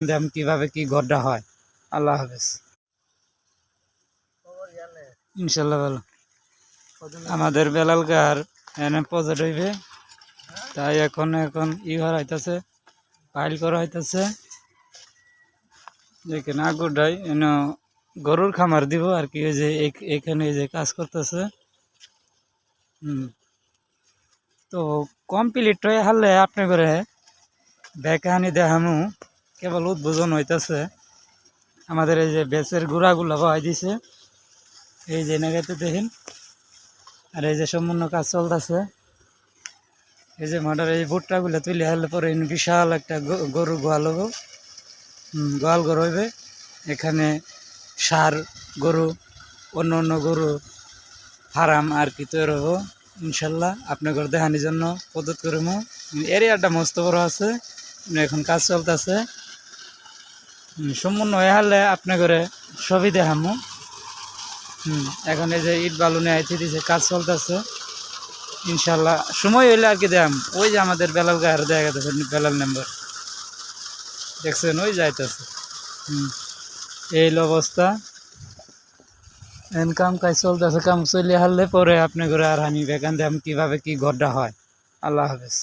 Them কিভাবে কি ঘরটা হয়। আল্লাহ হাফেজ। ইনশাল্লাহ ভালো। আমাদের বেলালকার এনে প্রজেক্ট হইবে, তাই এখন করা হইতেছে, ফাইল করা হইতেছে। এখানে আগুটাই এনে গরুর খামার দিব আর কি। ওই যে এখানে যে কাজ করতেছে। তো কমপ্লিট হয়ে হারলে আপনি করে বেকাহানি দেখামু, কেবল উদ্বোধন হইতেছে। আমাদের এই যে বেচের গুঁড়াগুলো বহাই দিছে, এই যে নাগাতে দেখেন। আর এই যে সম্পূর্ণ কাজ চলতেছে। এই যে মাঠের এই ভুট্টাগুলো তুলে হারলে পরে বিশাল একটা গরু গোয়াল হবো। গোয়াল গরু হইবে। এখানে সার গরু, অন্য অন্য গরু ফার্ম আর কি তৈরি হবো ইনশাল্লাহ। আপনাদের দেখানোর জন্য পদ্ধতি করবো। এরিয়াটা মস্ত বড় আছে, এখন কাজ চলতেছে। সম্পূর্ণ হয়ে হারলে আপনাদের সবই দেখামো। এখন এই যে ইট বালু নিয়ে আইতে দিছে, কাজ চলতেছে ইনশাল্লাহ। সময় হইলে আর কি দেখাম। ওই যে আমাদের বেলাল গায়ের দেখা গেছে, বেলাল নাম্বার দেখছেন, ওই যাইতেছে। এই অবস্থা, কাম কাজ চলতেছে। কাম চলে হারলে পরে আপনি করে আর আমি বেকান দেখাম কিভাবে কি ঘরটা হয়। আল্লাহ হাফেজ।